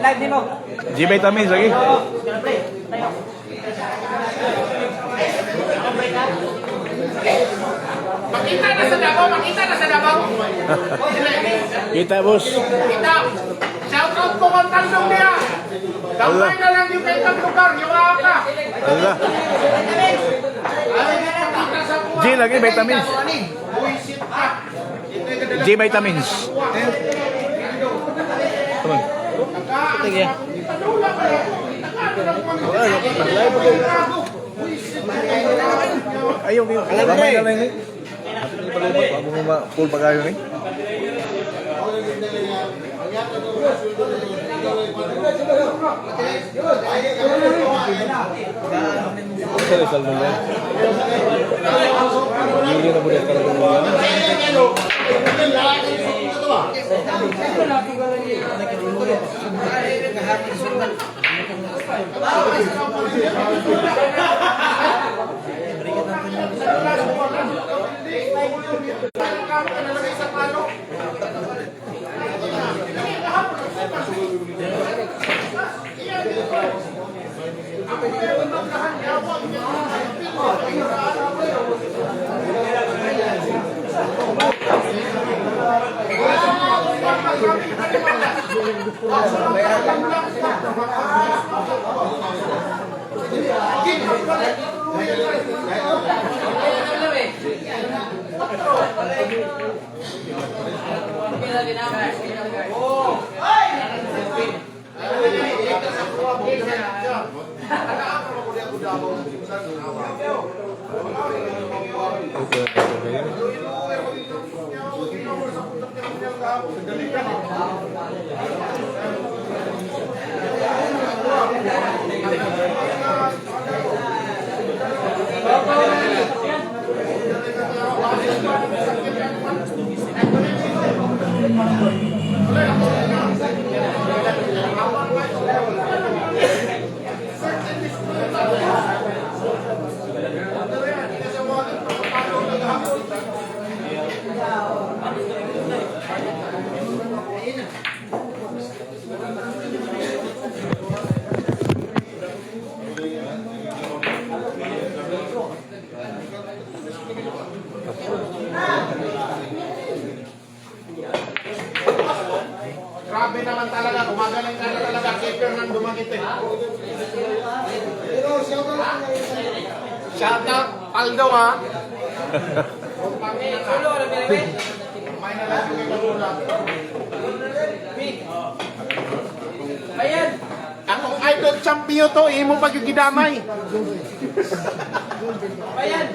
Live din mo. G-Vitamins lagi. Makita na sa Davao, makita na sa Davao. Kita, boss. Kita. Shout out po kang tandong niya. Damay na lang yung kailang lugar, yung aka. Allah. G lagi, vitamins. G-Vitamins. Come on. Sige. Ayaw kayo. Ramay na lang eh. Bago mo ma-full pa kayo eh. Sal mo yan. Hindi na muna ka lang mo yan. Grabe naman talaga, gumagaling ka na talaga, keeper ng dumagit eh. Shout out, Aldo ha. Solo, alam mo rin? May na lang yung kalula. Ayan. Akong idol champion to, imo pag yung gidamay. Ayan.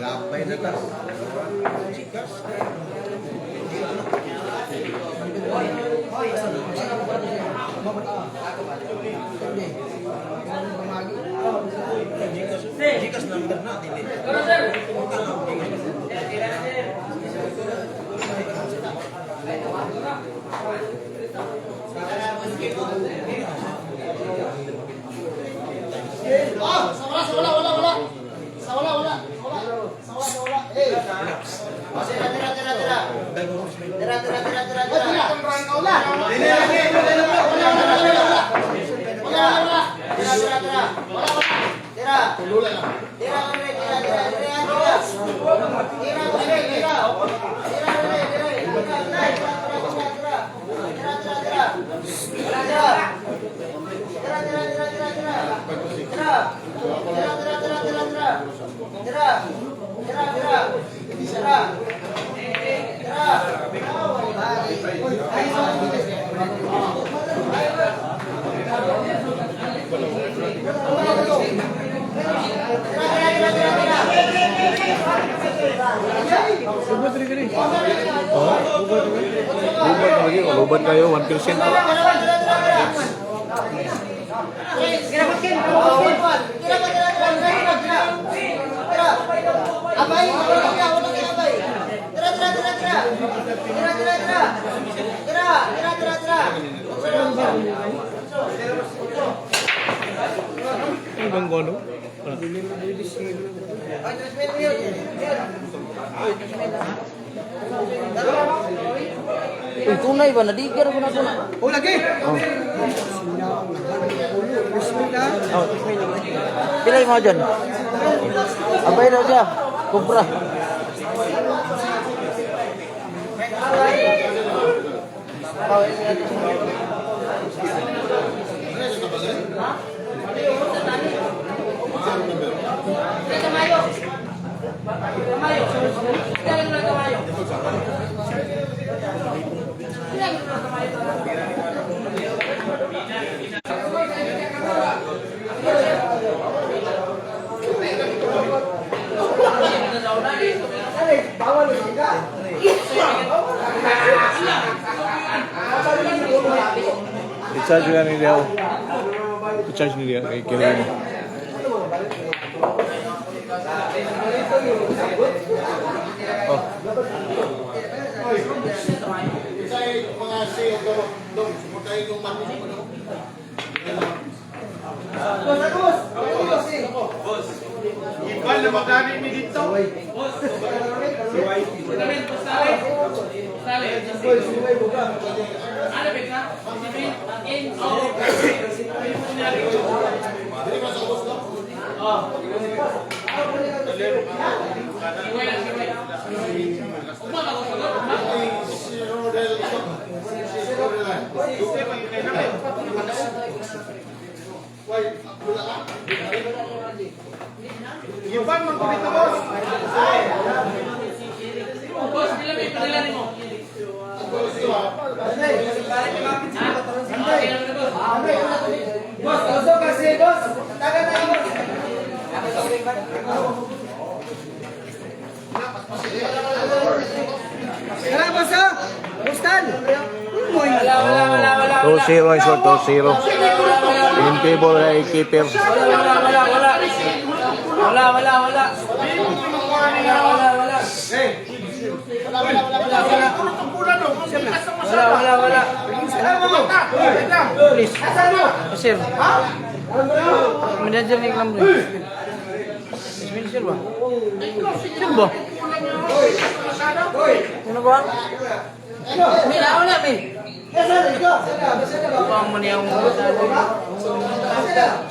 Lapay na tas. Chikas. Jikas number na dili. Tira. Oh, lubat lagi. Oh, lubat kayo 1%. Abay, wala ka abay. Ibang gono. Uy, tunay ba? Nadigar ako na tunay. Oh, lagi! Pilay mo dyan. Abay na siya. Kubra. I-charge nga nila ako. I-charge nila kay Kevin. Oh. Iba na magaling ni dito. Iban man ko dito, boss. Boss, pila may padilan mo? Bos, usok kasi, bos. Taga na, bos. Tara, bos, ha? Bustan. Oh, 2-0 ang short, 2-0. In favor ay keeper. Sir. Manager ni Iklam rin. Sir ba? Sir ba? Sino ba? Mira, wala, mi. Pang mo niya ang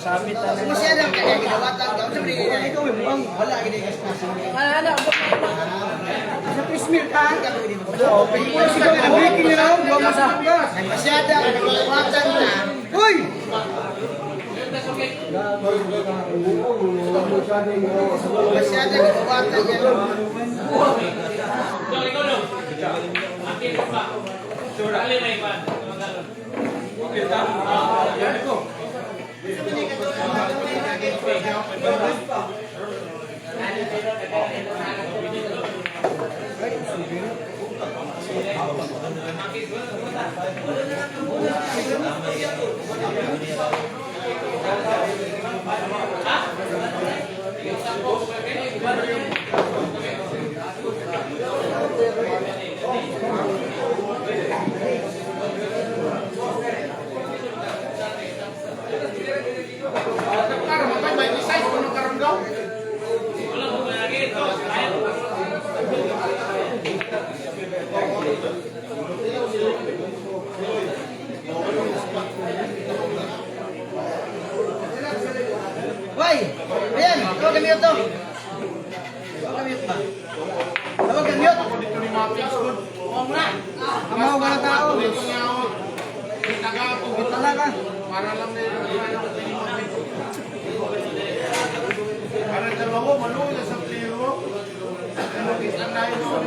sabit na. Masyadong kaya ginawatan ka. Ikaw yung mukhang wala ano? Sa Prismil ka? Sigaw na breaking nila ako. Masyadong ginawatan na. Uy! Masyadong ginawatan niya. Hoy! Ayan! Tawag kami ito! Tawag kami ito ba? Tawag kami ito! Dito ni mga fix good. Amaw ka na tao! Dito niya ako. Taga ako. Tala ka! Para lang na para dalawa maluwi na sa playo. Ano kita na yun?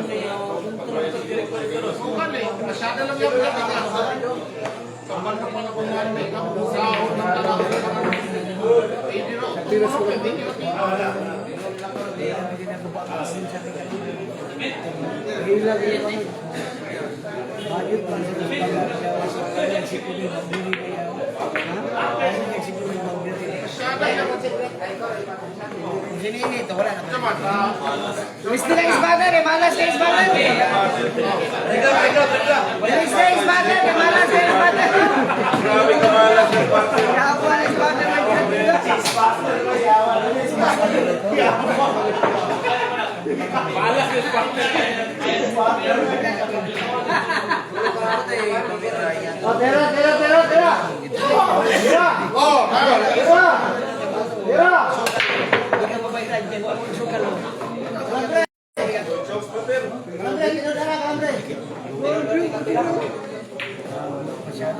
Bukan eh. Masyado lang yung pagkakita. Kamal ka pa na kung ano eh. Sahod ng talaga. Pero Sini ito, wala na. Naman, Luis nila isbaga, malas ka isbaga. Luis nila isbaga, malas ka isbaga. Grabe ka malas ng kwarto. Kakuha na isbaga,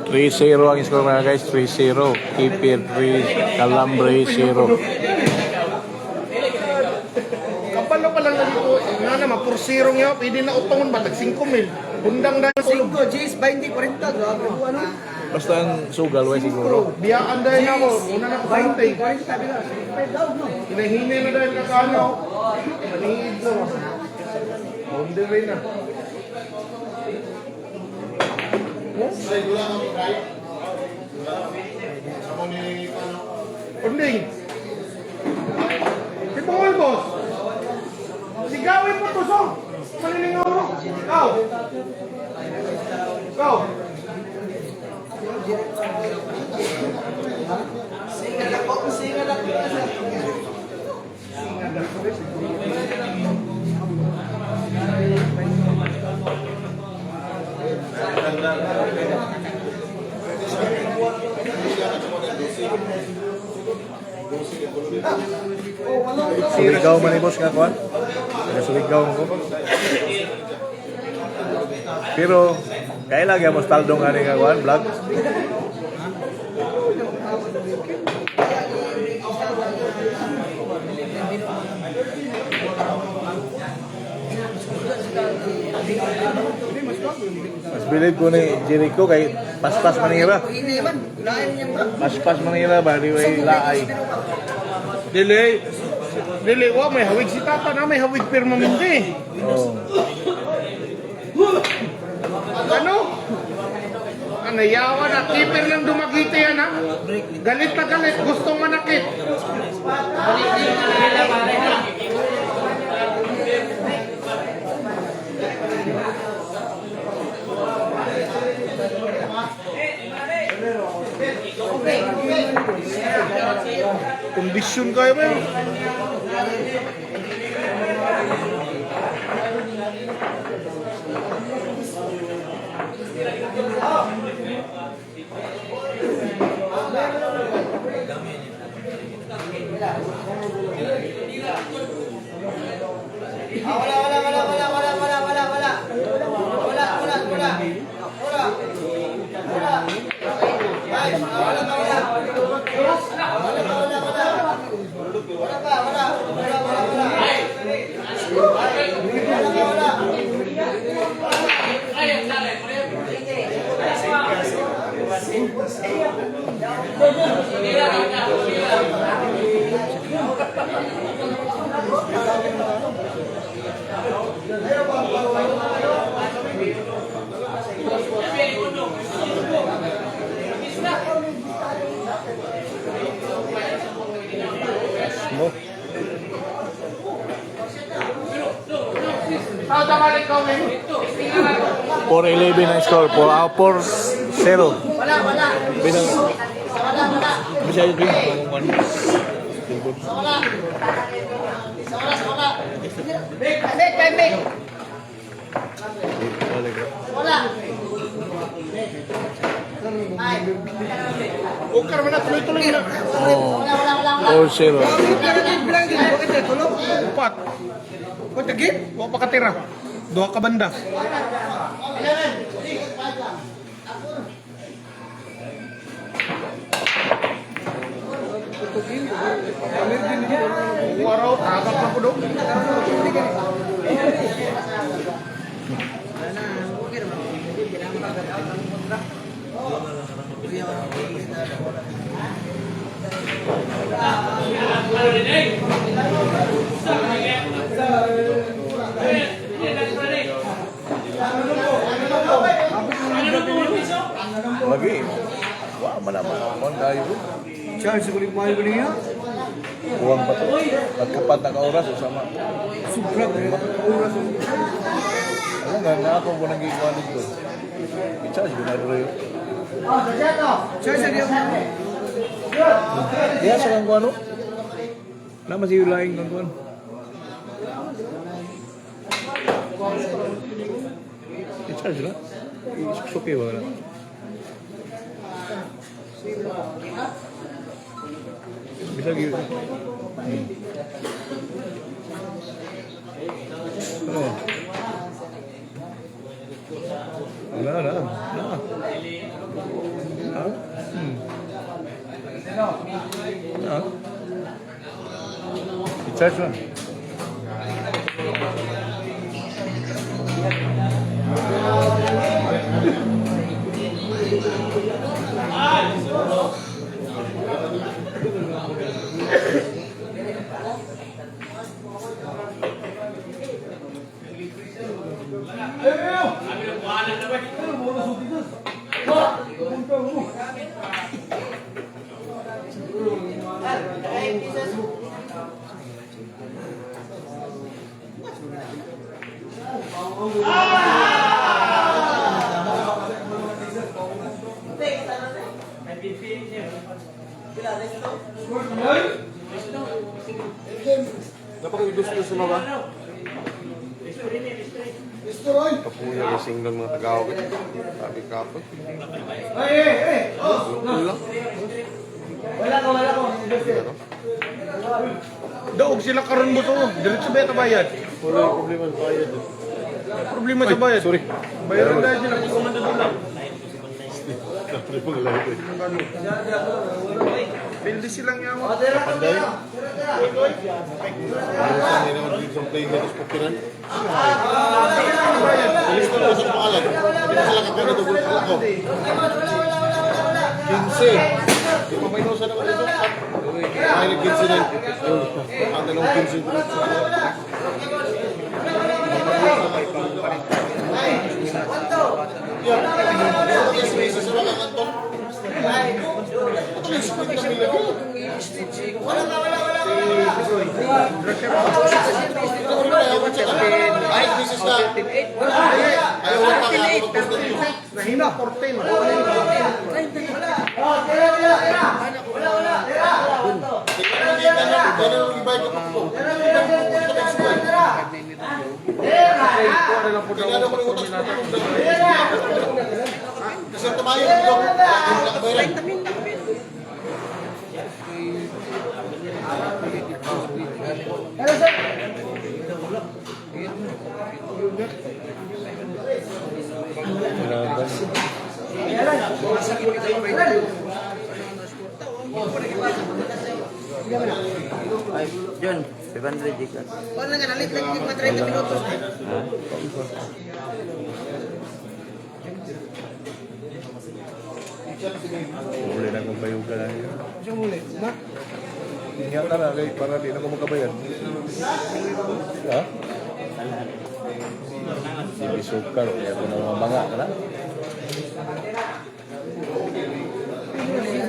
Three 0 ang score mga guys, 3-0. Keeper 3, Calambre 0. kapalo pa lang dito. Nga naman, por zero nga, pwede na utongon ba? Tag 5,000. Bundang na yung 5, G's, 20, 40, grabe. Ano? Basta ang sugal, way siguro. biyaan dahil ako. Una na ko 20, 20. 40, sabi na. 5 daw, no? Hinahini na dahil kakano. Manihid na. Hindi rin na. Unding. Ipungol, boss. Sigawin mo to, so. Manilingaw mo. Ikaw. Ikaw. Suligaw man ni boss nga kuan. Suligaw mo ko. Pero kaya lagi mo staldong nga nga kuan vlog. Mas bilib ko ni Jericho kay paspas manira. Hindi man, lain niya ba? Paspas manira ba di way laay. Dili. Dili, wa may hawig si tata na may hawig permanente. Oh. Ano? Ano, yawa na. Keeper lang dumagiti yan, ha? Galit na galit. Gustong manakit. Kondisyon kayo ba yun? Mo. Tao tamali ko, men. 4-11 ang score. 4-0. Wala. Binang bisa yun din. Bek. Huwag ka naman na tuloy-tuloy na. Oh. 4-0. Bilang din, bakit ito, tulog? Upat. Kung tagit? Huwag pa katira. Duha ka banda. Waraw, tagap na po doon. man naman kayo. Charles, ko rin mahal ko niya. Buwang pa to. Pagkapat na ka-oras, usama. Sobra ko rin. Oras. Alam nga, na ako po nang gigwanig ko. I-charge ko na rin. Charles, ano yung... Kaya sa kang kuwano? Naman si Yulaing kang kuwano. I-charge na? I-suki ba na? Bisa gitu. Oh. Nah. Nah. I-charge na. Kapunya gising ng mga tagawag. Sabi ka po. Wala ko. Daog sila karon mo to. Diretso ba ito bayad? Wala yung problema sa bayad. Problema sa bayad. Sorry. Bayaran dahil sila. Kumanda doon lang. Pildi silang yaman. Panday. Ayusan nila mag-give some play dito sa pukiran. Alis ko lang sa pangalan. Hindi na sila kagana doon sa ako. 15. Di pa may nosa naman ito. Ay, nag-15 na. Ang dalawang 15 dito sa ay, business na. Ayaw lang Nahina 14. kasi tumayo dito. Nakabayaran. John, 500 gigas. Wala nga, nalit lang yung mga 30 minutos. Muli na akong bayugan na yun. Siyang muli. Ma? Ingat na kay para di na ako makabayad. Ha? Hindi sukar, kaya ako na mga banga ka na.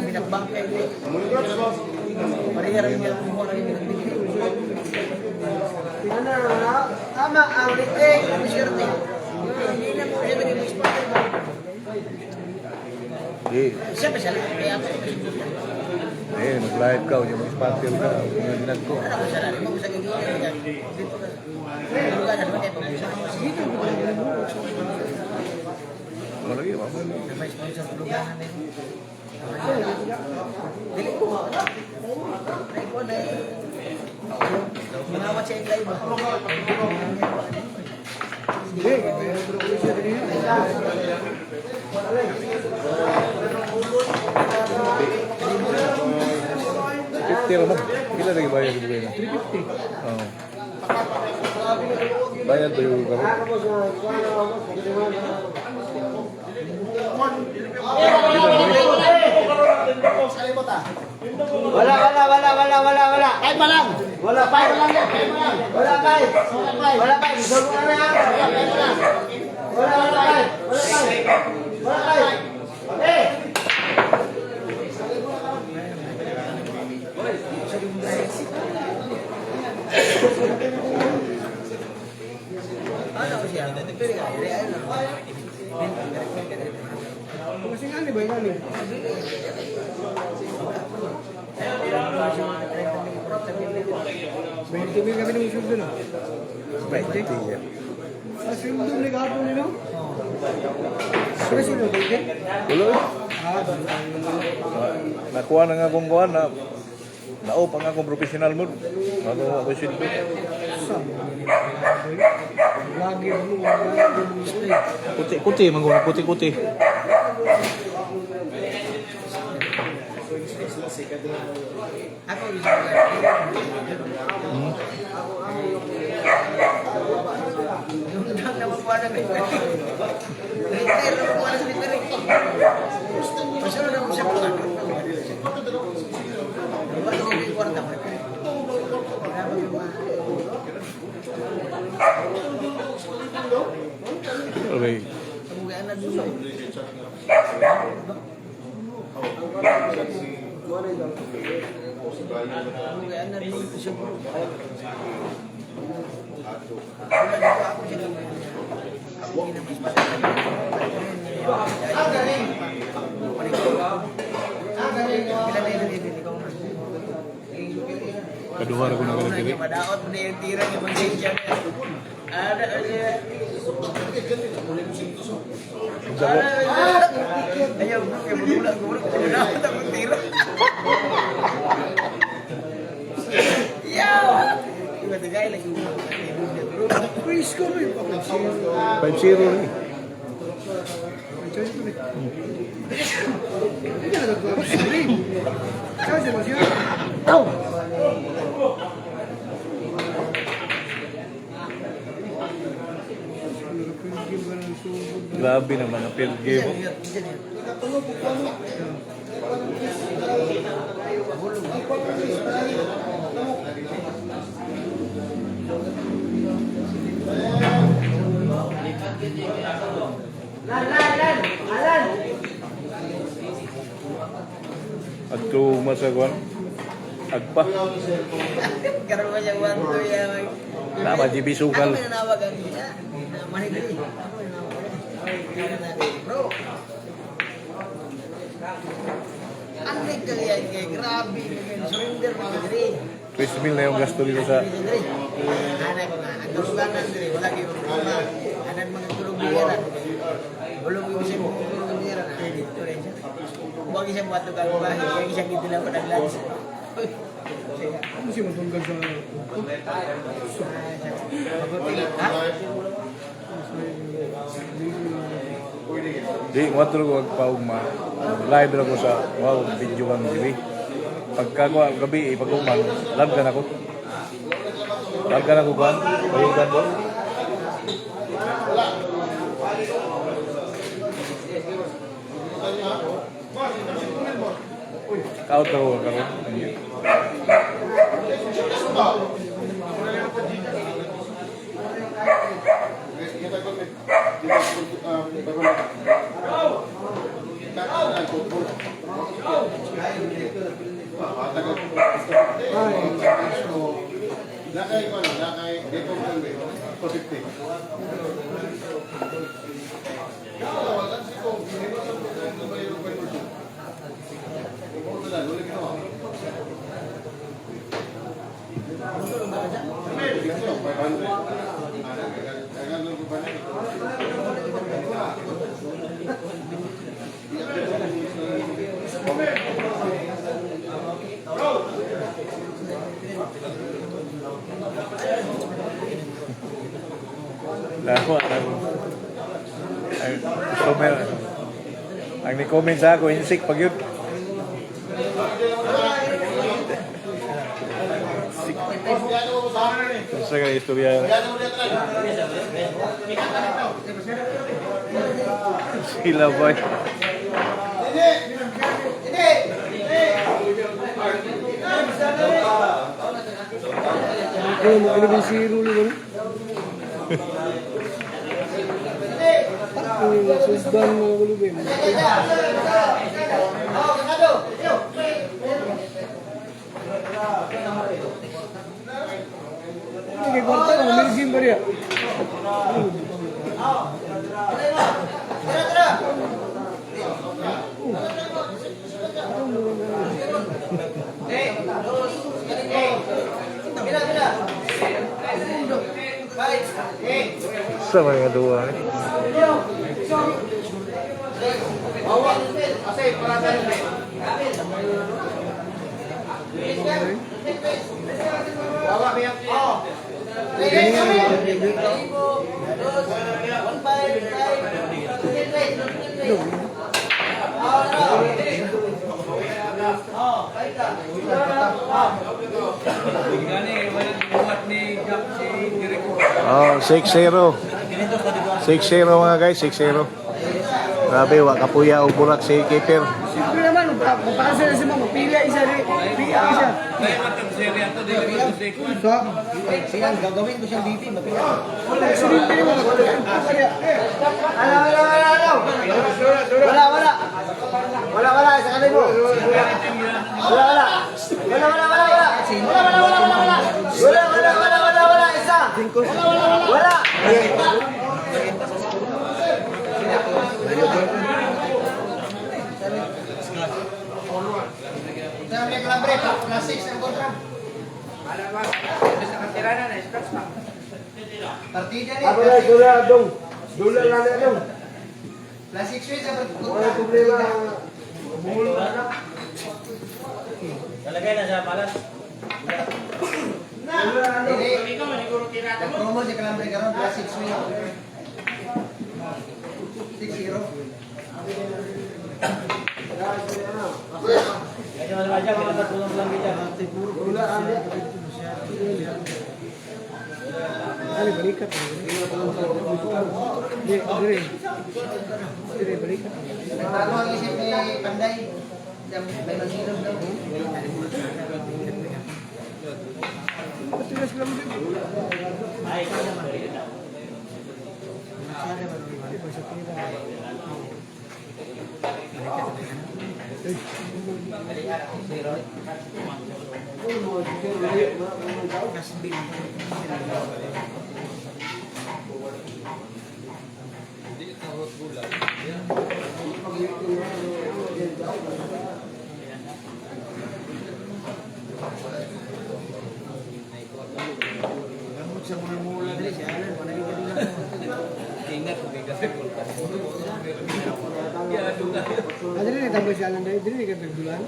Binagbangkay ko. Parihara yung mga kumuha na yung binagbangkay. Tama, ang litik, ang sirte. Hindi na mo siya naging sponsor ba? Hindi. Siya ba siya? Kaya ako. Nag-live ka, yung mga sponsor ka, mga dinag ko. Ano ko siya lang? Hindi mo sa gagawin. Dito ka. Ano ka? Ano ka? Dito ko. Malagi, mamali. May sponsor ko lugar namin. Dili ko. Ay ko na. Minawat siya yung live ba? Tira mo. Kila lagi bayar di bulan? 350. Oh. Bayar ba yung kami? Wala. Kahit pa lang. Wala pa lang. Wala kahit. Wala kahit. Gusto mo na. Wala kahit. Eh. Kasi nga, ba yung ano? Bente mil kami ng usul doon ah. Bente? Ah, swim doon, nag-hapon nila? Pero sino, bente? Ulo. Ah, Nakuha na nga akong kuha na nao pa nga akong professional mo. Bago ako silbi. lagi mo, lagi mo stay. Kuti-kuti, mangguna kuti-kuti. Ako, Okay. Kedua aku nak kali ini. Madaot mo na yung tira ni Magsensya. Ada aja. Ayaw, kayak berulang madaot ako tira. Ya. Iba tagay lagi. Please ko rin. 5-0 ni. Grabe naman ang field game. Ato masagon. Agpa. Karoon mo siyang wanto yan. Nama di bisukal. Ako nanawagan niya. Manigli. Bro. Anlik kali yan kay grabe. Surrender mo diri. 3,000 na yung gasto dito sa Anak ko nga. Ang tuluganan diri. Wala kayo problema. Anan mga tulog biyaran. Bulong yung siya mga tulog biyaran. Dito rin siya. Huwag isang buhat tukang bahay. Huwag isang dito lang ko nag-lunch. Ano siya matunggal sa... di watro ko pagpaugma. Live ra ko sa wow video kang TV. Pagka ko gabi pag-uman, live ka na ko. Live ka na ko kan? Payugan mo. Kau tahu karon. Lakay ko lang, lakay, dito ko lang, positive. Lako ang ni-comment sa ako, insik pag yun. Sa kaya istorya. Sila boy. Ano ba si Rulo ba? Susban mo ulo ba? Ini kwarta ko, may game ba riya? Sa mga dua eh. Oh, 6-0. 6-0 mga guys, 6-0. Grabe, wakapuya o burak si keeper. Siyempre naman, magpakasa na si Mama, pila isa rin. Pila isa. So, Siyan, gagawin ko siyang DT. Mapila. accident din mo. Wala, isa ka mo. Wala, isa. Wala. Sabi ko lang, bre, plus 6 ang kontra. Partida ni. Dula lang na dong. Plus 6 wins ang kontra. Wala problema. Nalagay na sa palas. Nag-promo si Kalambre karon plus 6 wins. 6-0. Kaya naman aja, pinatulong lang kita. Ali balikat. Dire balikat. Nagbago ang isip ni Panday. May magsilog daw. Ay, ikaw naman. Ada ni tambah jalan dari diri ni kan bulan.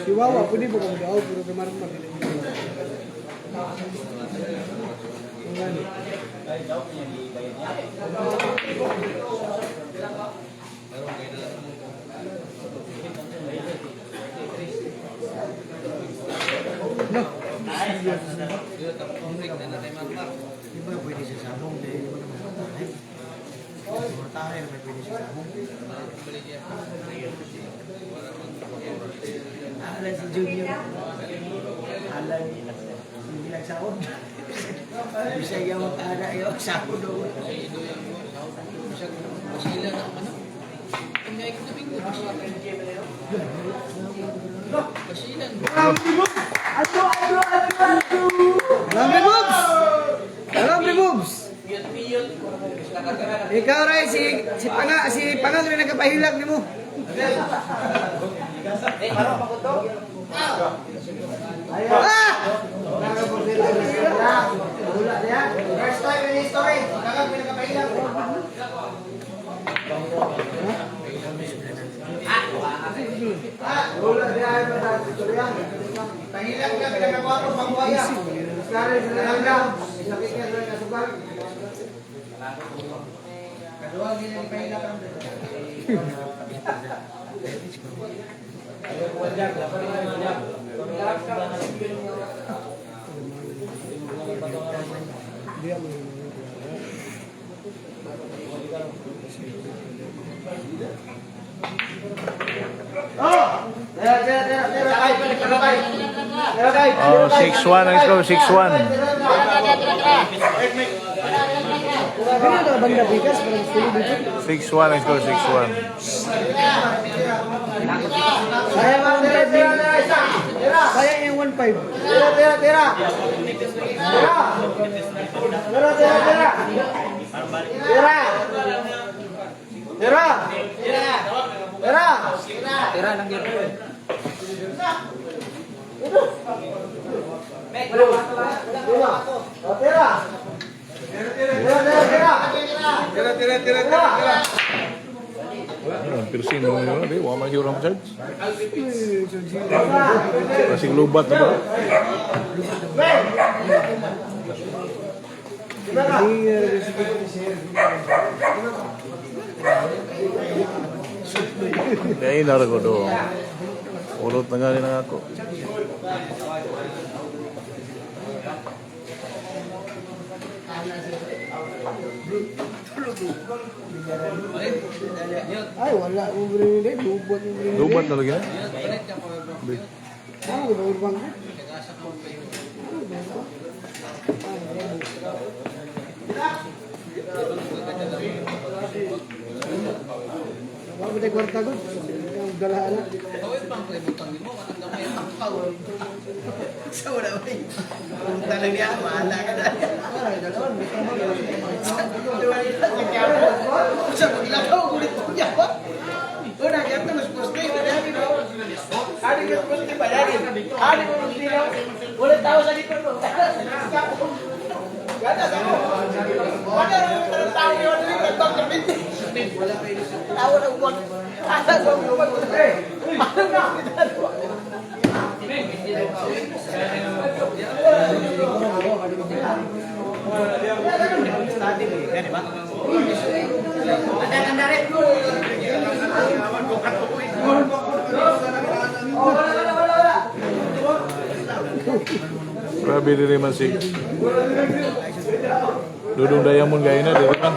Si Wawa pun ni bukan jauh, pura kemarin kemarin. Iba pwede sa sabong dahil iba naman matay. Matay naman pwede sa sabong. Alan si Junior. Alan hindi nagsahod. Bisa yung mag-ara yung sahod doon. Sila na ano? Hindi ko na bingo. Pasilan. Alam removes! Alam removes! Ikaw rin si Pangang rin nagkapahilag ni mo. First time in history, Pangang rin nagkapahilag. Pahilag ka pinagawa ko pangwaya. Kare sa langga, sakit ka sa kasubag. Kaduwag din ang pahilag ang Dia Oh, 6-1 ang score, 6-1. Ganyan ka banda bigas, parang sulo dito. 6-1 ang score, 6-1. Sayang ang 1.5. Sayang yung 1.5. Tira lang yun. Ang piercing mo yun, di, wala man yung charge. Kasing lubat na ba? Kaya inara ko doon. Ulot na nga rin ako. Ay, wala. Ubre nila. Lubot. Lubat na lagi na? Ano ba urbang ka? Wala ba tayo kwarta ko? Ang dalahan na. Tawid bang kalimutan mo? Kanang gamay ang takaw. Sa wala ba eh. Kung talagang yan, mahala ka na. Sa maglakaw, ulit po niya ba? Una, kaya ito mas poste. Hari ka poste ba? Hari ko poste na. Ulit tao sa likod mo. Ganda sa mo. Wala rin tao yun. Tao na binti. Tao na uwan. Asa sa uwan. Ano na? Grabe din naman si Dudong Diamond gaya na, di kan?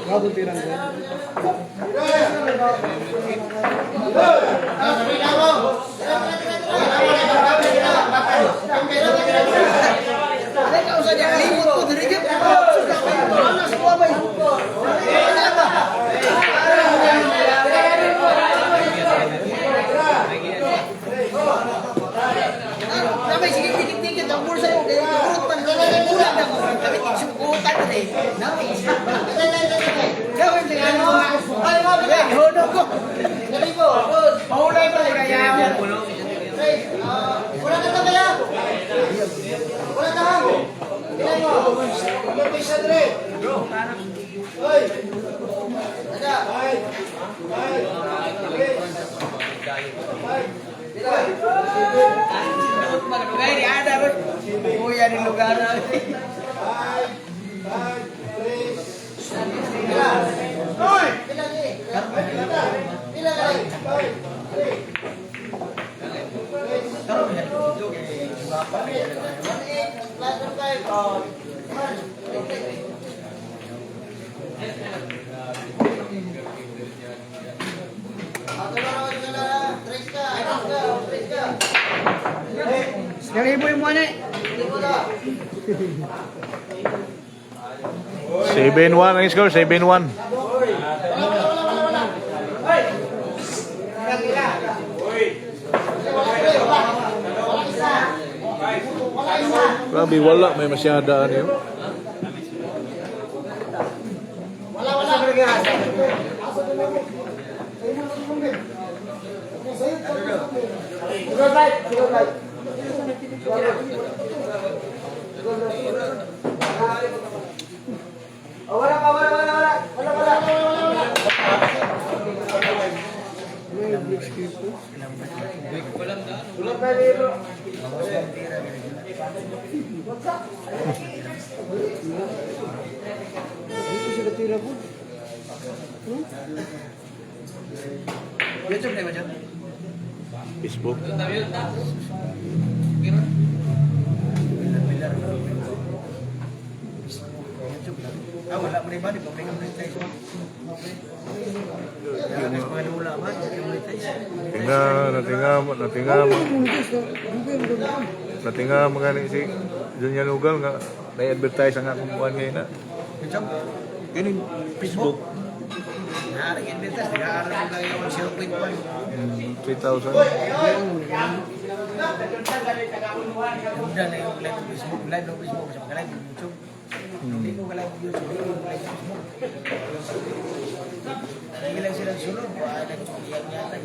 Bago tirang ko. Ay, kausa niya. Limot ko. Dirigip. Ano sa buwa ba yun? Ano ba? Namay, sige, tinik-tinik. Ang puro sa'yo. Kaya kurot man. Kulang na mo. Kami, sukutan na eh. Namay, isa. Gawin siya. Ay, mga hono ko. Galing ko. Mahulay pa. Kaya. Wala ka na kaya? Wala ka hang. Ilan mo? Mag-pisa dre. Hoy. Ada. Hoy. Hoy. Ada ron. Kuya di lugar na. Hoy. Pila lagi. Hoy. Dari ibu yang mana? 7-1 ang score, 7-1. Grabe, wala. May masyadaan yun. Dito sila tira po. YouTube na ba dyan? Facebook. Wala mo rin ba? Di pa may monetize mo? Mga wala ba? Di pa monetize. Natinga mga ni si Junior Ugal nga na-advertise ang akong buwan ngayon na. YouTube? Yun yung Facebook. Naaring inventors. Nag-aaral mo lang yung 0.1. 3,000. Ganda na yung live ng Facebook. Live ng Facebook. Kasi mag-live ng YouTube. Hindi ko ka-live ng YouTube. Hindi ko ka-live ng Facebook. Hindi lang silang sulod. Nag-iyak niya ata.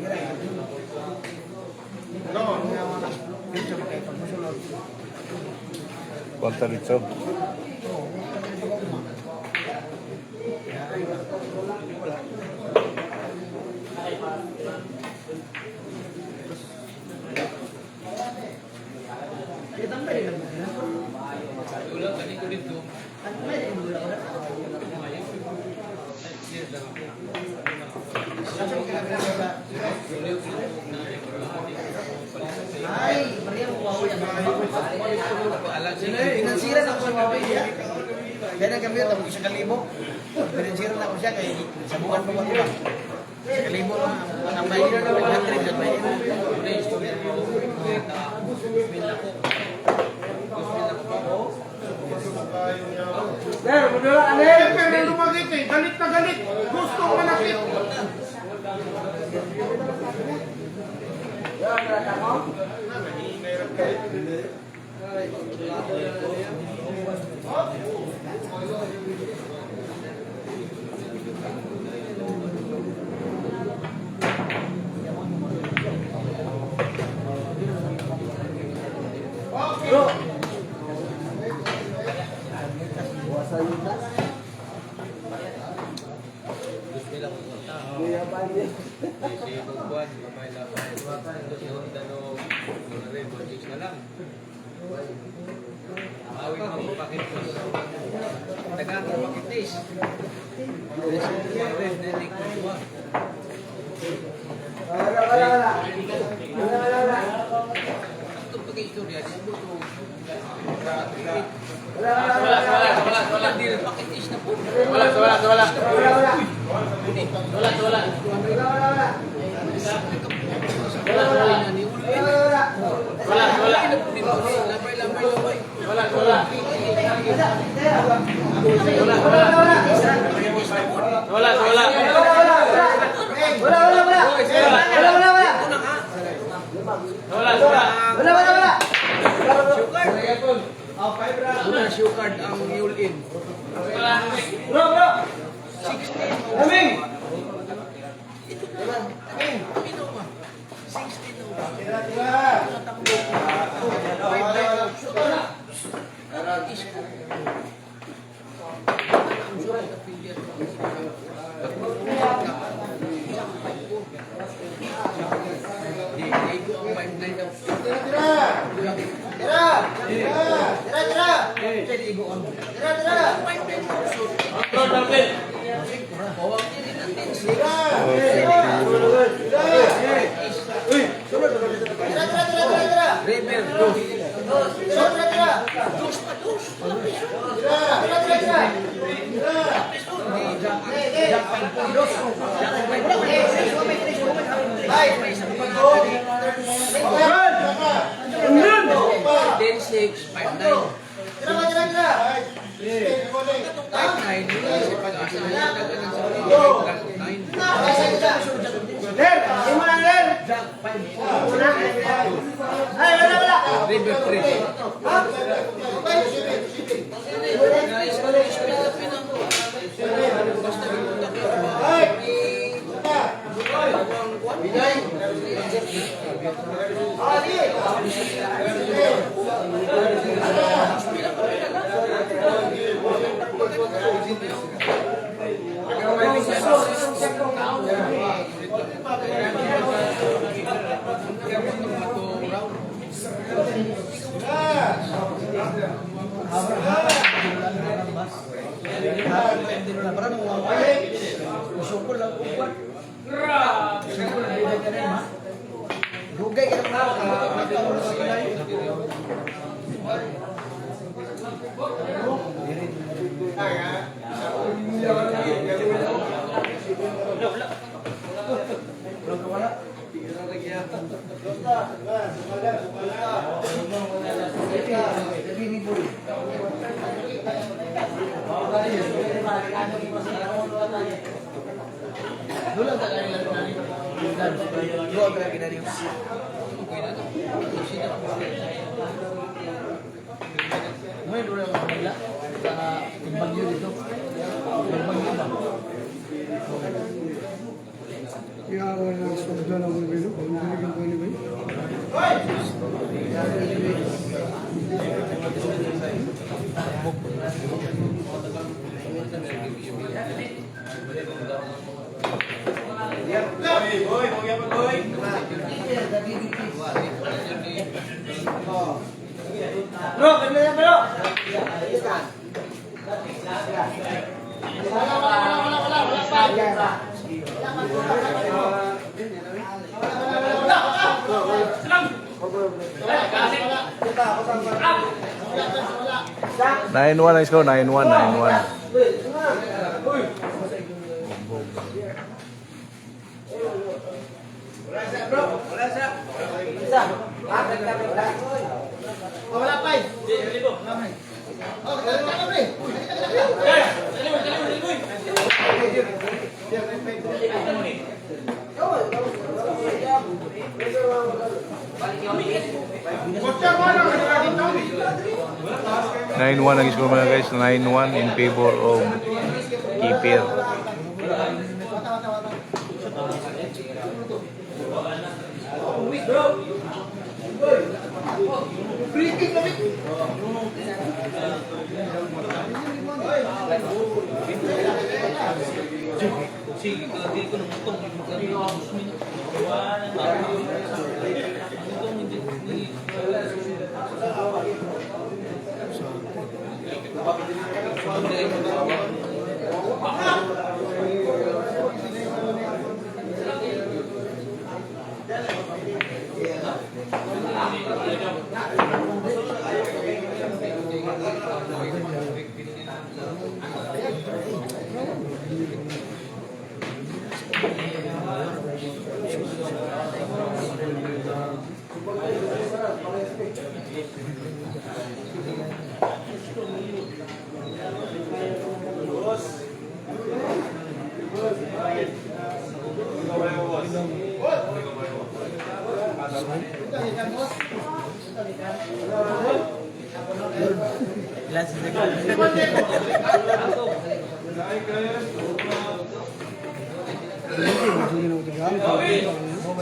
YouTube kayo pag musulod. Konta dito. Pinansiran ako sa mga kaya kami yun, tapos 1,000. Pinansiran ako siya, kaya sa buwan pa ba? 1,000 ang bayan, 100 ang bayan. Siyempre na lumagit eh. Galit na galit. Gustong manakit. Sugar ang mule in. Dulu tak kali lari. Dan dua kali dari. May dulu yang bila timbang yun dito. Timbang yun ba? Kaya ako na sumda na mga bilo. Kung binigyan ko ni Bay. Bro, kena bro. Nine one ang score, 9-1, 9-1. Wala pa. Kotsa mo lang. Dito. 9-1 ang score mga guys, 9-1 in favor of keeper.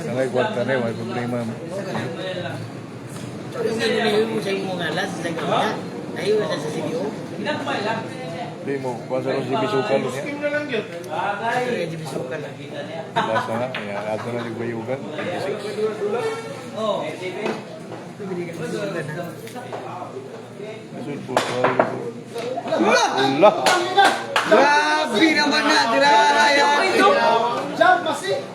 Sangai kuat tadi, may problema. Di mo, kuasa ko si Bisukan niya. Skim na lang yun. Lasa na, kaya ato na nagbayugan. 26. Masud po, Allah! Grabe naman na, diraya. Jump masih.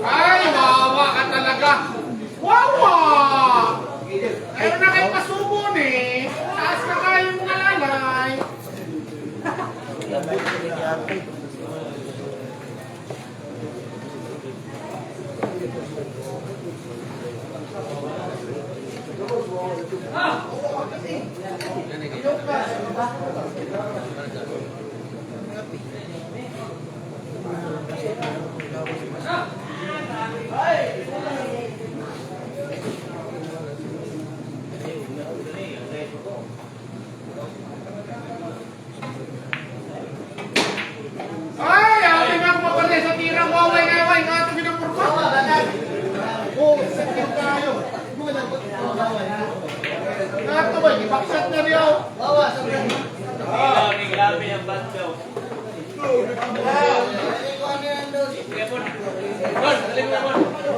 Ay, wawa ka talaga. Wawa! Meron na kayo pasubon eh. Taas na kayong nalalay. Ay, amin ang mapalay sa tirang waway-waway. Nga ito ginapurpa. Oo, sakit tayo. Nga ito ba, ibaksat na rin ako. Grabe ang bandaw.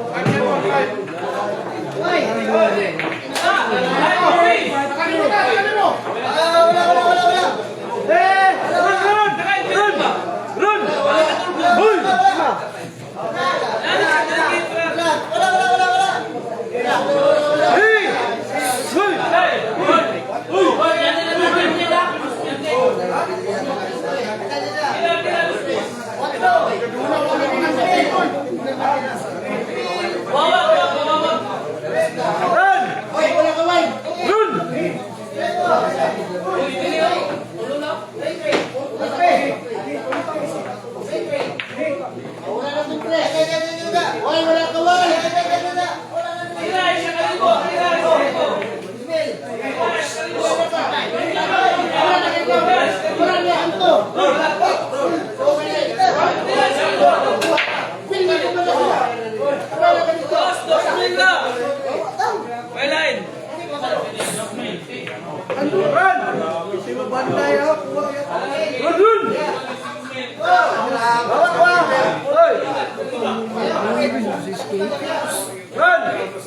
Ano mo, Nakalimutan mo!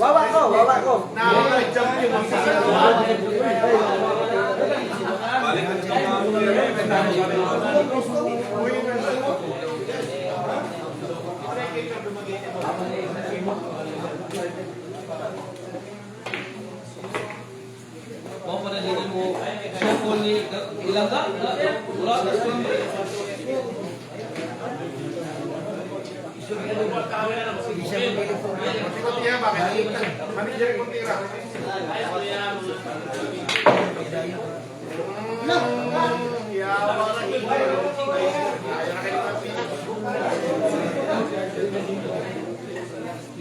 Wawa ko. Kung panalinin mo, sokol ni Ilangga, wala na sa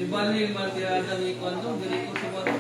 di balik mati ada ni kuantum dari kursi baru.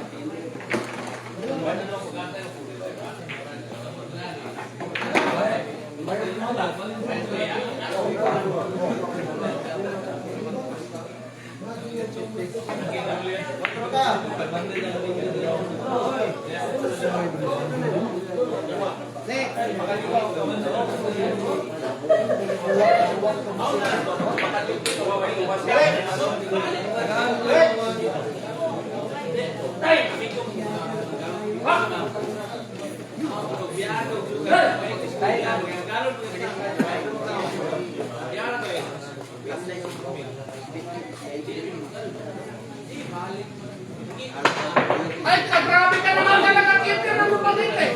Ay, grabe ka naman talaga. Kipir na lupagit eh.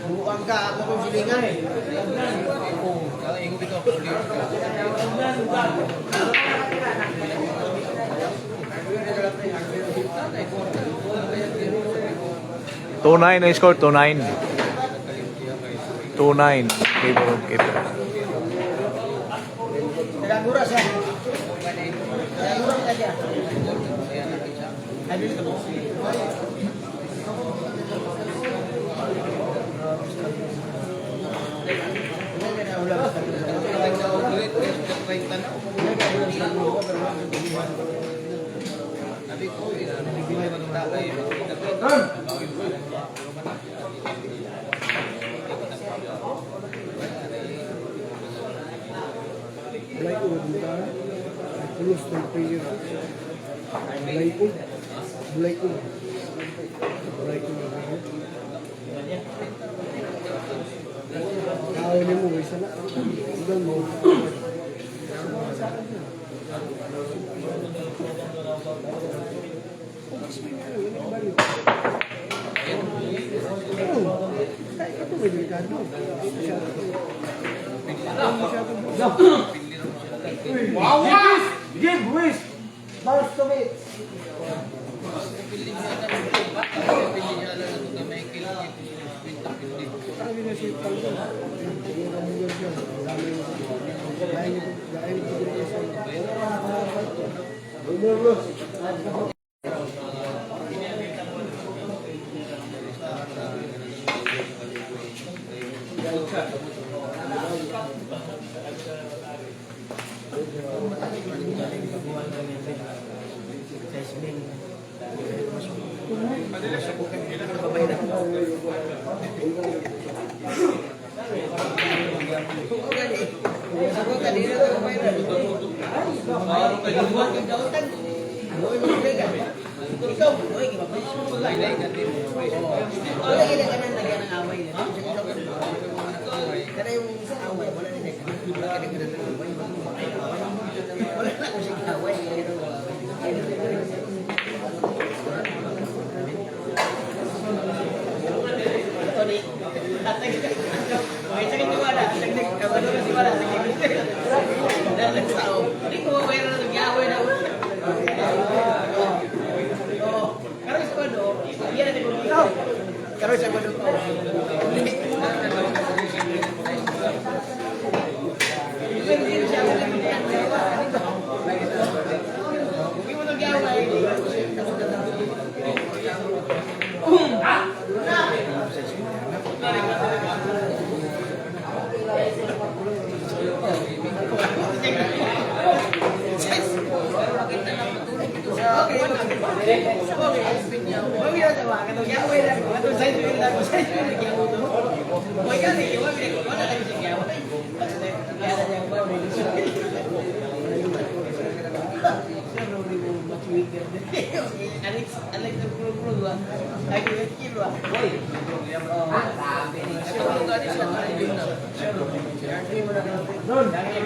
Buang ka ako kung silingan eh. Two-nine na score, 2-9. 2-9. Keeper. Nagagura siya. Nagagura kita siya. Habil ka mo. Bulay ko, buntara. Pulos ng player. Bulay ko. Bulay ko. Bulay ko. Tao ni mo, isa na. Ilan mo. Ito may delikado. Wawa! Give wish. Mouse to me. Sabi na si Paldo. Yung kamugal siya. Dahil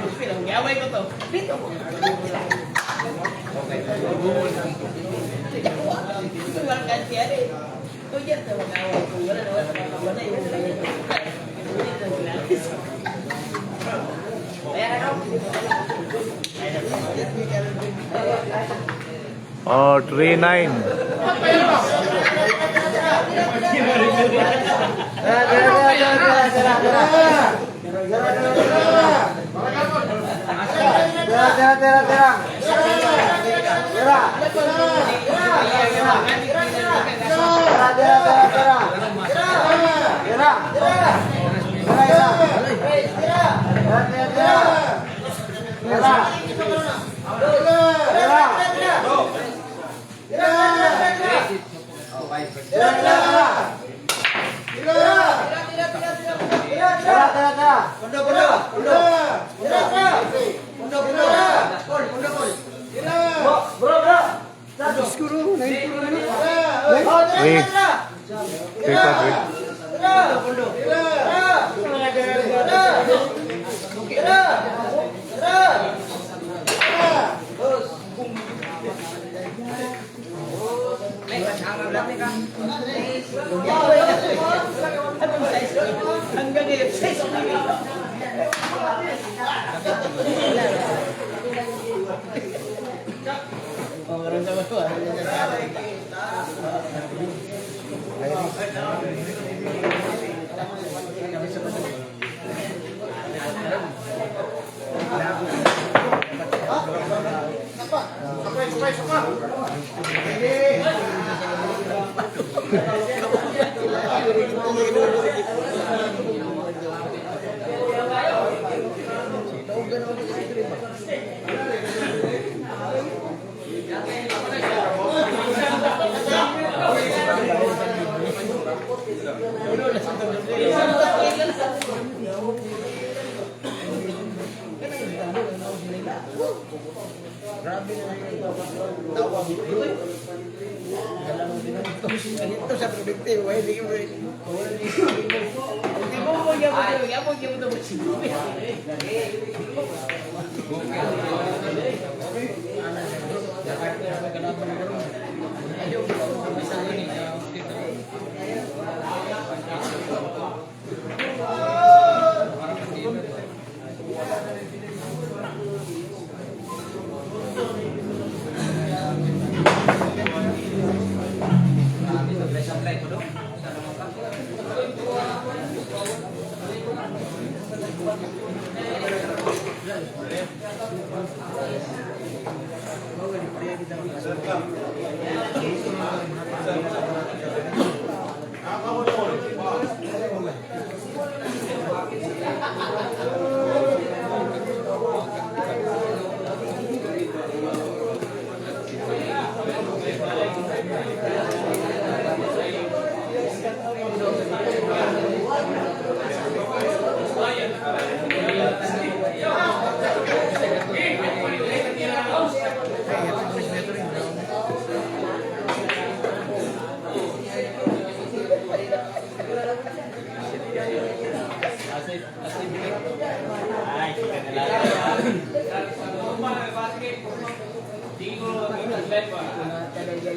Oh, 3-9. siguro, 9-2 na. 3. 3-3. Hanggang ngayon, 6 Ito sa produktibo, hindi mo rin. Hindi mo mo yung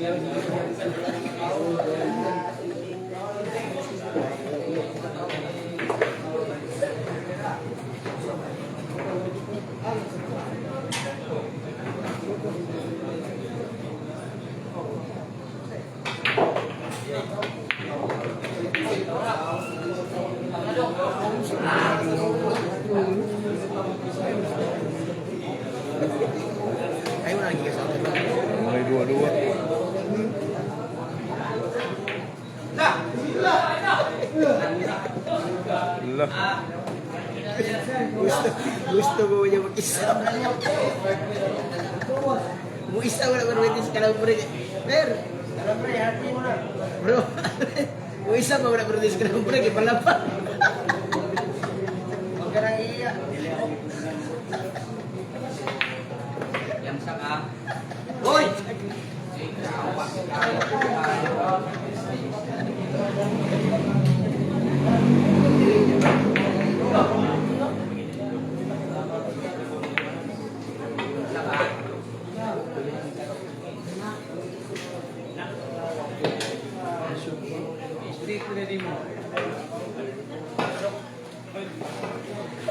Ayaw na lagi kasama. May dua-dua. Lah. Gusto ko niya mag-isa. Mo isa wala ko rin sa kanang pre. Pero, bro. Mo isa pa wala ko rin sa kanang pre. Palapa. Huwag ka nang iya. Hoy!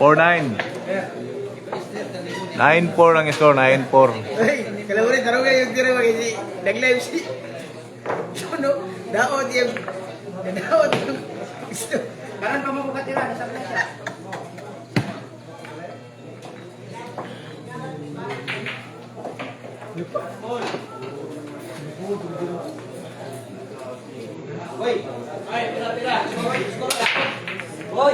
Four 9. 9-4 ang score, 9-4. Hey, kalau boleh taruh kayak yang kira bagi dag live sih. Sono, daot yang Gusto. Karan pa mo bukatira sa plaza. Hoy, ay pira. Hoy,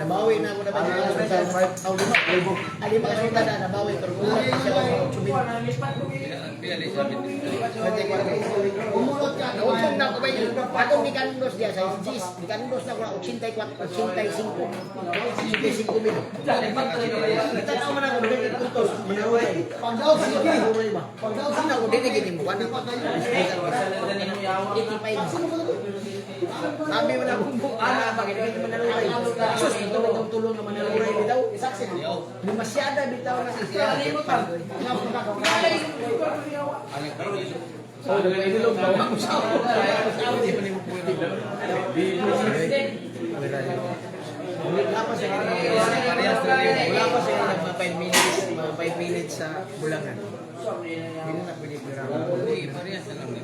nabawi na ako na ba sa alima kasi tada nabawi pero umulot ka utong na ko ba yun ako ni kandos dia sa jis ni kandos na ko 84 85 mil kita na man ako dili puntos manaway pagdaw sina ko dili gini mo kana 85 sabi mo na bumbu ana bagay dili manalulay sus ito na tulong na manalulay bitaw demasiada bitaw na siya oh dagan ilog daw mo sa di pa nimo puwede wala pa sa mga 5 minutes sa Bulangan. Hindi na pwede pirama. Hindi, parehas na lang.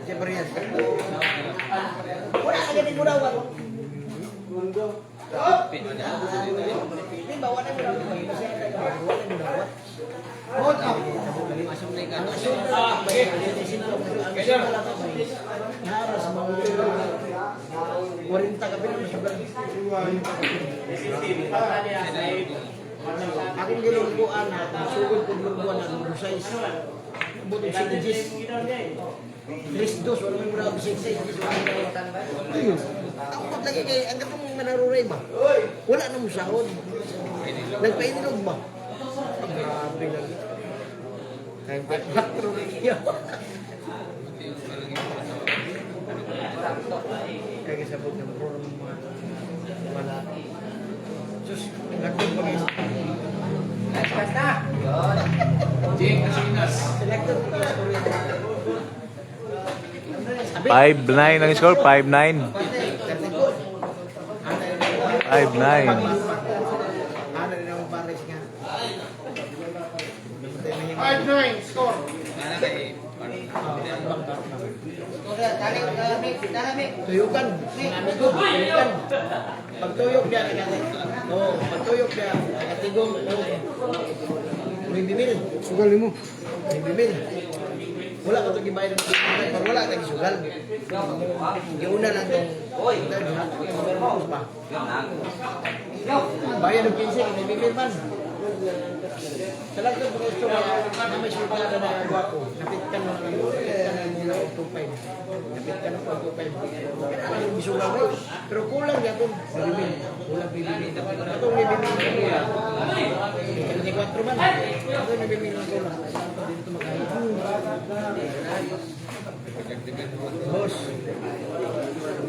Siya parehas. Wala ka ganit mo daw. Mundo. Hindi, bawa na mo daw. Hold up. Masuk na ka. Haras mga 40 ka pila. Akong gilungguan na, sugod ko gilungguan na, number 6. Butong sinigis. Tres dos, wala mo muna ako sigsig. Ayun. Ang paglagi kay, ang gatong manaruray ba? Wala na mo sahod. Nagpainilog ba? Grabe lagi. Kaya patro na niya. Kaya kasabot ng puro mga wala. Sus, nagtong pag-isip. Basta! Jake Casinas. Selector pag-isip. 5-9 ang score, 5-9. 5-9. Ano rin ang pares nga? 5-9 score. Tuyukan. Tuyukan. Pagtuyok niya, pagtuyok niya, nakatigong, may bimil. Sugal mo. May bimil. Wala ka ito gibayad ng bimil, pag wala ka gisugal. Giuna lang itong, bayad ng 15, may bimil man. Sa lang ito, pag gusto na may sultana na gwapo, napitkan mo lang muna o 2.5. Napitkan mo o 2.5. Kaya yung gisugal mo, pero kulang niya itong bimil. Kulang bimil. Itong may bimil na kulang. May 4 man. Itong may bimil na kulang. Dito makalit. Boss,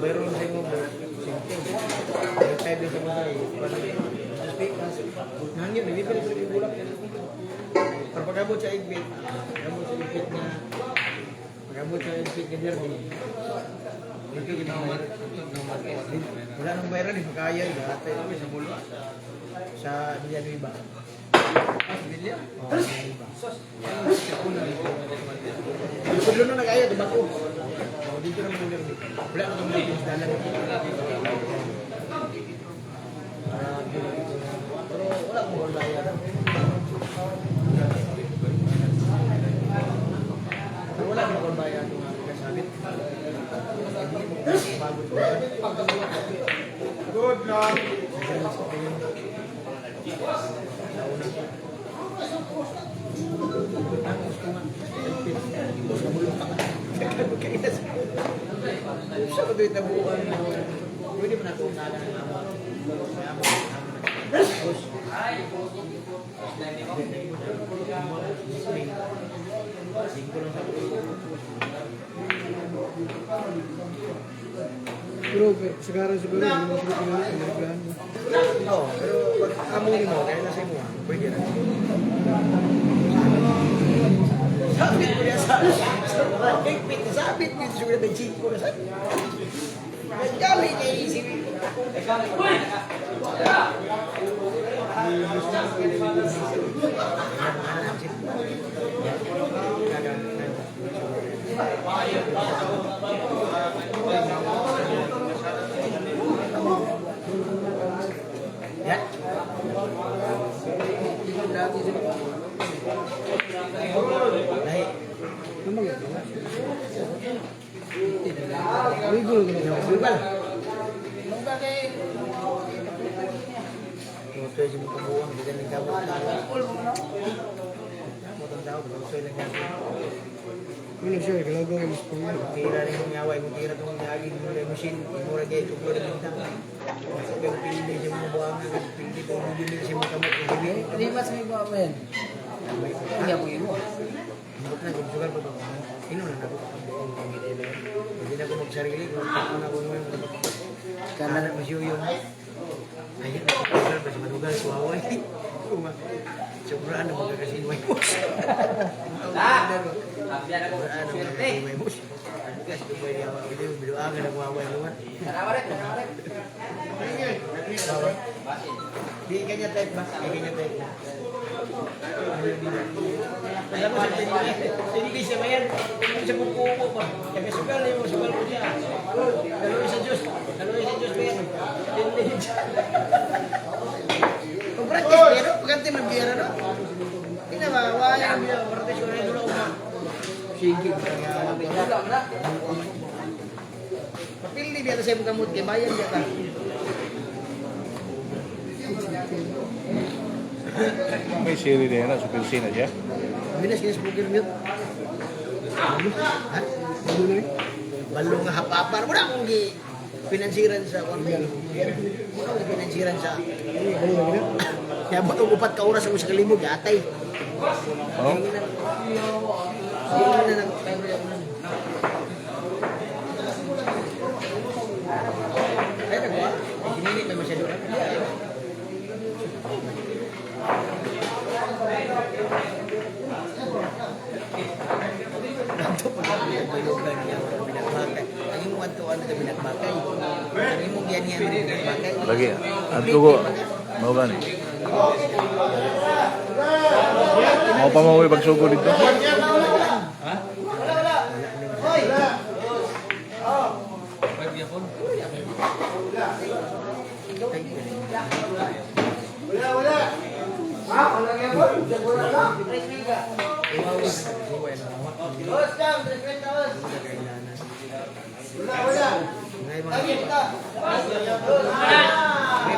mayroon sa inyo ba? May 5 din sa mga nangin, may bibili sa yung bulak. Pero pag-abot sa igpit, pag-abot sa igpit na, pag-abot sa igpit na derby, dito ginawar. Wala nang bayaran, hindi makaya, lahat tayo sa bulak. Sa Villanueva. Villa? Oo, Villanueva. Kung doon na nag-aya, tumako. Dito naman yung derby. Wala na itong derby, dalan. Pero wala mo kung bayaran. Pero wala mo kung bayaran yung mga kasabit. Good luck. Sa ko ito buwan mo. Pwede mo na kung nala ng amo. Pero sekarang siguro hindi mo sila pinag-aaral. Oo, pero pag amunin mo, kaya nasa imo, pwede na. Sabit ko niya sa higpit, sabit ko yung sugat ng chiko na sabi. Nagkali niya isip. Ya. Naik. Rigol ka na. Global. Ito yung pagbubuhan, hindi ka nagkabot tayo. Motong tao, gusto lang yan. Ano siya, kalagaw yung mas pangyan. Tira rin yung yaway, kung tira itong naging machine, imura gaya ito, pwede bintang. Masok yung pili siya mga buwangan, pili ito, hindi siya makamot. Hindi mas may buwa mo yan. Hindi ako imo. Hindi na, kung sugal pa ito. Ino na ako kapag hindi na ako magsarili, kung ako na ako ngayon. Kala na masyuyong. Ayun, sugal pa si Manugal, suwaway. Sobraan na magkakasinuay mo. Sabihan ako. Swerte. Kasi ito pwede ako. Ito yung biluagan na kuwaway mo. Tanawaret, tanawaret. Di kanya type ba? Di kanya type ba? Alam mo sa television ba yan? Hindi siya pupupo pa. Kaya sugal na yung sugal ko siya. Daloy sa Diyos. Daloy sa Diyos ba yan? Hindi siya. Kung practice ba yan, pagkanti ng biyara no? Kinawawaya ang biyara. Practice ko na yung dulaw mo. Sige. Papildi biya sa imong kamot kay bayan biya ka. May siri din na, super sina siya. Binas kinis poker mute. Ha? Ano na eh? Balo nga hapa-hapa. Wala akong pinansiran sa kwarto. Wala akong pinansiran sa... Ano na gina? Kaya ba itong upat ka oras ako sa kalimog, atay. Oh. Hindi na lang. Ay, nagwa. Gininit may masyado. Nanto pa lang yung bayugan niya. Binagbakay. Ang imong antuan na binagbakay. Ang imong yan yan binagbakay. Lagi, ang tugo. Mau ba ni? Mau pa mo pagsugo dito? May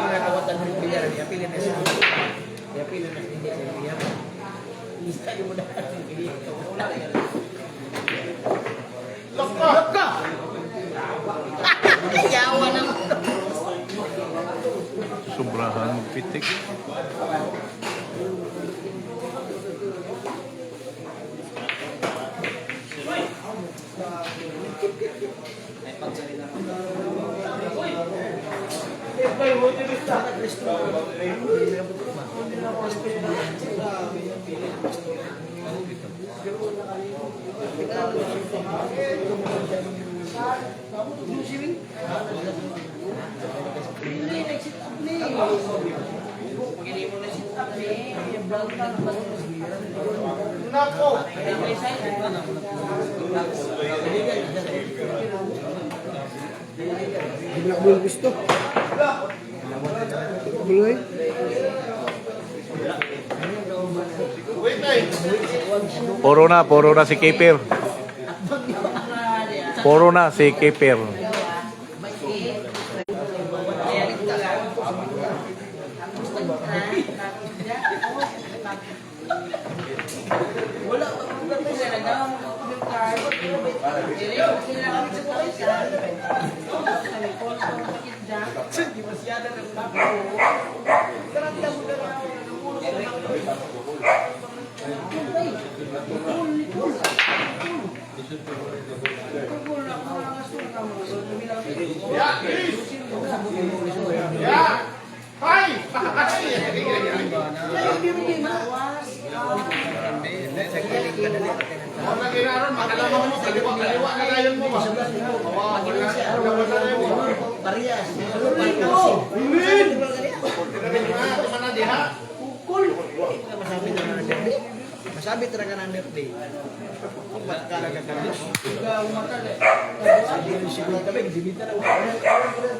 mga kawatan ng bilyar, i-apilin na siya. I-apilin na hindi sa bilyar. Isa yung muna ang bilyar. Loko! Yawa ng... Sobrahan magpitik. Hindi na ko gusto. Buloy. Puro na si Keper. Puro na si Keper. Hay! Mga ginaron, makalaman mo, kaliwa na kayon mo ba? Parehas. Masabi talaga ng birthday. Upat ka lang ka. Ikaw umatal eh. Sabi ko siguro kami, dimita na upat.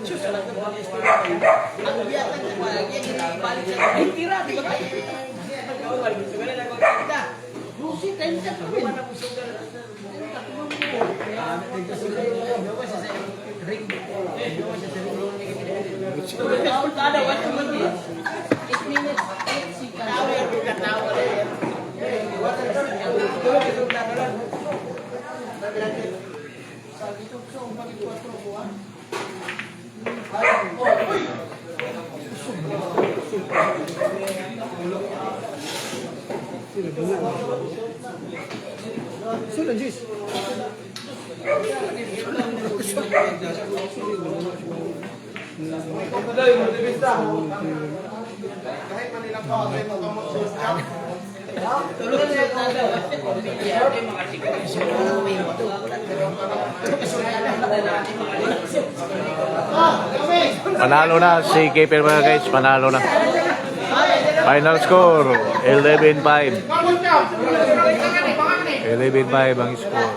Sus, alam ko mga istorya kayo. Ang biyatan ko pa, yan balik sa ay tira, di ba? Ikaw, gusto ka na nagpagkita. Lucy, tayo ka pa. Wala mo sugar. Ring. Ikaw, kada wala mo din. 8 minutes. Tawa yan, katawa na yan. Sulan, Jis. Kahit Manila pa, ay makamot sa Tulungan niya ito. Mga Panalo na si Keper mga guys. Panalo na. Final score, 11-5. 11-5 ang score.